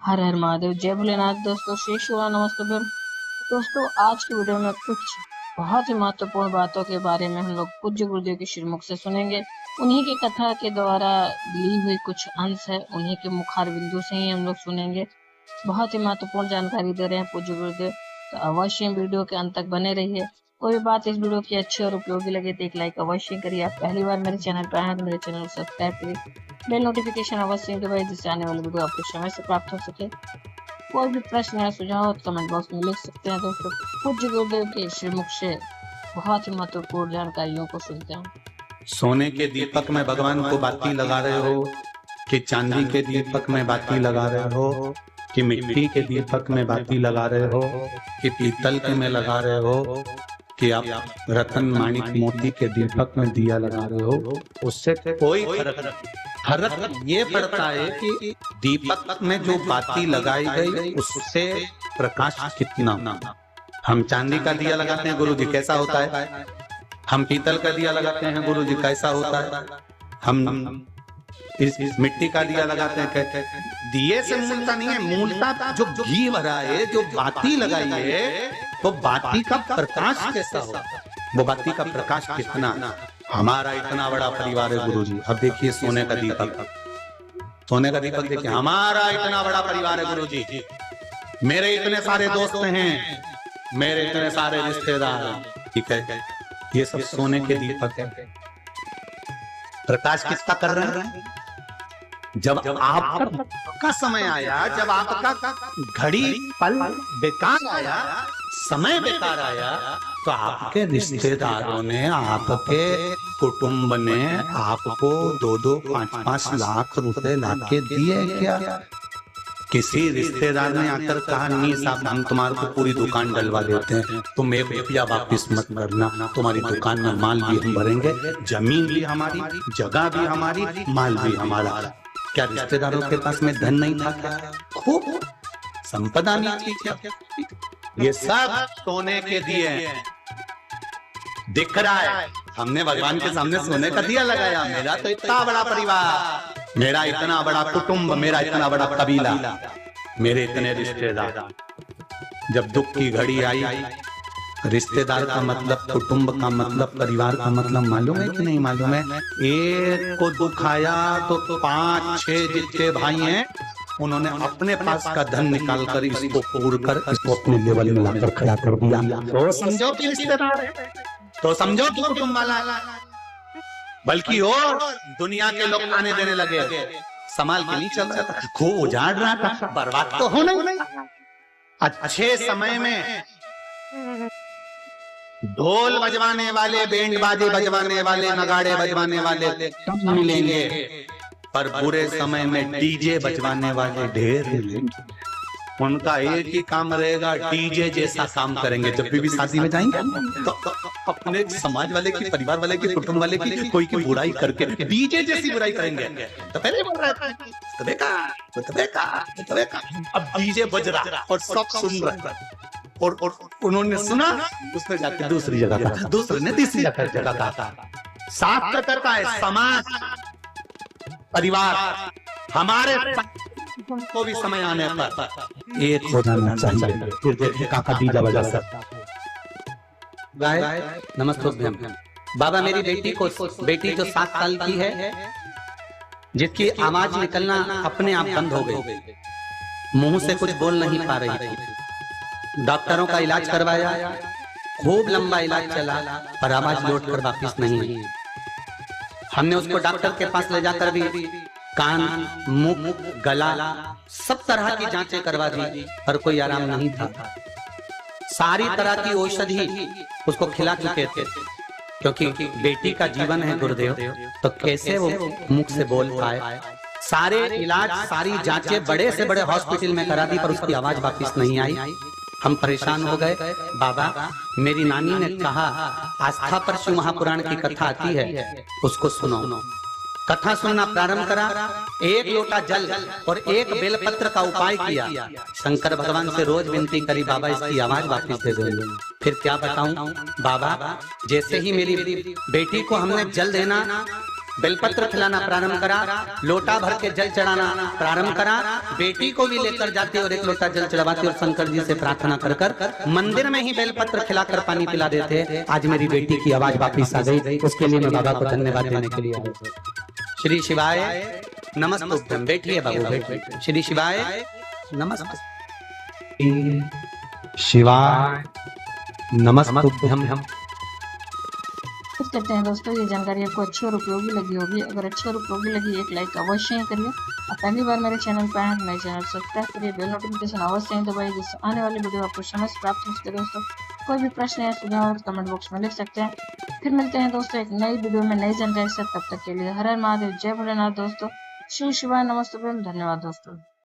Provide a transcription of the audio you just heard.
हर हर महादेव, जय भोलेनाथ। दोस्तों श्री शिवा नमस्ते फिर। दोस्तों आज की वीडियो में कुछ बहुत ही महत्वपूर्ण बातों के बारे में हम लोग पूज्य गुरुदेव के श्रीमुख से सुनेंगे। उन्हीं की कथा के द्वारा ली हुई कुछ अंश है, उन्हीं के मुखार बिंदु से ही हम लोग सुनेंगे। बहुत ही महत्वपूर्ण जानकारी दे रहे हैं पूज्य गुरुदेव, तो अवश्य वीडियो के अंत तक बने रहिए। कोई भी बात इस वीडियो की अच्छी और उपयोगी लगे तो एक लाइक अवश्य करिए। आप पहली बार मेरे चैनल पर आए तो मेरे चैनल को सब्सक्राइब करिए, बेल नोटिफिकेशन अवश्य दबाइए जिससे आने वाली वीडियो आपको समय से प्राप्त हो सके। कोई भी प्रश्न या सुझाव हो तो कमेंट बॉक्स में लिख सकते हैं। दोस्तों पूज्य गुरुदेव के श्रीमुख से बहुत ही महत्वपूर्ण जानकारियों को सुनते हैं। सोने के दीपक में भगवान को बाती लगा रहे हो कि चांदी के दीपक में बाती लगा रहे हो कि मिट्टी के दीपक में बाती लगा रहे हो कि पीतल के में लगा रहे हो कि आप रतन माणिक मोती के दीपक में दिया लगा रहे हो, उससे कोई फर्क नहीं। फर्क ये पड़ता है कि दीपक में जो बाती लगाई गई उससे प्रकाश कितना। हम चांदी का दिया लगाते हैं गुरु जी, कैसा होता है? हम पीतल का दिया लगाते हैं गुरु जी, कैसा होता है? हम इस मिट्टी का दिया लगाते हैं, कहते हैं दिए से मूलता नहीं है, मूलता जो घी भरा है, जो बाती लगाई है, तो बाती का प्रकाश कैसा हो, वो बाती का प्रकाश कितना। हमारा इतना बड़ा परिवार है गुरु जी। अब देखिए सोने का दीपक, सोने का दीपक देखिए, हमारा इतना बड़ा परिवार है गुरु जी। मेरे इतने सारे दोस्त हैं, मेरे इतने सारे रिश्तेदार हैं, ठीक है, ये सब सोने के दीपक है। प्रकाश किसका कर रहे हैं? जब आपका समय आया, जब आपका घड़ी पल बेकार आया, समय बेकार आया, तो आपके रिश्तेदारों ने, आपके कुटुंब ने आपको 2-2, 5-5 लाख रुपए लाके दिए क्या? किसी रिश्तेदार ने आकर कहा नहीं साहब हम तुम्हारे को पूरी दुकान डलवा देते हैं, तुम 1 रुपया वापिस मत करना, तुम्हारी दुकान में माल भी हम भरेंगे, जमीन भी हमारी, जगह भी हमारी, माल भी हमारा। क्या रिश्तेदारों के पास में धन नहीं था क्या? खूब संपदा नहीं थी क्या? ये सब सोने के दिए दिख रहा है। हमने भगवान के सामने सोने का दिया लगाया। मेरा तो इतना बड़ा परिवार, मेरा इतना बड़ा कुटुंब, मेरा इतना बड़ा कबीला, मेरे इतने रिश्तेदार। जब दुख की घड़ी आई, रिश्तेदार का मतलब, कुटुंब का मतलब, परिवार का मतलब मालूम है कि नहीं मालूम है? एक को दुख आया तो 5-6 जितने भाई हैं उन्होंने अपने पास का धन निकाल कर इसको पूर कर इसको अपने लेवल में लाकर खड़ा कर दिया। तो समझो कि रिश्तेदार है, तो समझो कि कुटुंब वाला, बल्कि और दुनिया के लोग आने देने लगे, संभाल के नहीं चल रहा था, खूब उजाड़ रहा था, बर्बाद तो होना ही नहीं। अच्छे समय में ढोल बजवाने वाले, बैंड बाजे बजवाने वाले, नगाड़े बजवाने वाले कम मिलेंगे, पर बुरे समय में डीजे बजवाने वाले ढेर मिलेंगे। उनका एक ही काम रहेगा, डीजे जैसा काम करेंगे। जब भी शादी में जाएंगे तो अपने समाज वाले की, परिवार वाले की, कुटुंब वाले की कोई की बुराई करके डीजे जैसी बुराई करेंगे। तो पहले बोल रहा था अब डीजे बज रहा और सब सुन रहा, और उन्होंने सुना, उसने जाकर दूसरी जगह कहा, दूसरे ने तीसरी जगह कहा। साथ का है समाज, परिवार, हमारे को भी समय आने पर एक हो जाना चाहिए। फिर देखिए काका डीजा बजा सकता। गाय नमस्ते बाबा, मेरी बेटी जो 7 साल की है, जिसकी आवाज निकलना अपने आप बंद हो गई, मुंह से कुछ बोल नहीं पा रही थी। डॉक्टरों का इलाज करवाया, खूब लंबा इलाज चला, पर आवाज लौट कर वापिस नहीं आई। हमने उसको डॉक्टर के पास ले जाकर भी कान, मुख, गला, सब तरह की जांचें करवा दी, पर कोई आराम नहीं था। सारी तरह की औषधि उसको खिला चुके थे, क्योंकि बेटी का जीवन है गुरुदेव, तो कैसे वो मुख से बोल पाए। सारे इलाज, सारी जांचें बड़े से बड़े हॉस्पिटल में करा दी, पर उसकी आवाज वापिस नहीं आई। हम परेशान हो गए। बाबा, मेरी नानी ने कहा आस्था पर शिव महापुराण की कथा आती है, उसको सुनो। कथा सुनना प्रारंभ करा, 1 लोटा जल और 1 बेलपत्र का उपाय किया। शंकर भगवान से रोज विनती करी, बाबा इसकी आवाज वापस दे दो। फिर क्या बताऊं बाबा, जैसे ही मेरी बेटी को हमने जल देना बेलपत्र खिलाना प्रारंभ करा, लोटा भर के जल चढ़ाना प्रारंभ करा, बेटी को भी लेकर जाते और एक लोटा जल चढ़ाते और शंकर जी से प्रार्थना कर कर मंदिर में ही बेलपत्र खिलाकर पानी पिला देते। आज मेरी बेटी की आवाज वापिस आ गई, उसके लिए मैं बाबा को धन्यवाद देने के लिए आया। श्री शिवाय नमस्तुभ्यम। बैठिए बाबू, बैठिए। श्री शिवाय नमस्ते। शिवाय नमस्तुभ्यम। करते हैं दोस्तों, ये जानकारी आपको अच्छी और उपयोगी लगी होगी। अगर अच्छी और उपयोगी लगी एक लाइक अवश्य ही करिए। और पहली बार मेरे चैनल पर आए तो मेरे चैनल सब्सक्राइब करिए, बेल नोटिफिकेशन अवश्य ही दबाइए, जिससे आने वाली वीडियो आपको समय से प्राप्त हो सके। दोस्तों कोई भी प्रश्न या सुझाव हो तो कमेंट बॉक्स में लिख सकते हैं। फिर मिलते हैं दोस्तों एक नई वीडियो में नई जानकारी से। तब तक के लिए हर हर महादेव, जय भोलेनाथ दोस्तों। शिव शिवाय नमस्तुभ्यम। धन्यवाद दोस्तों।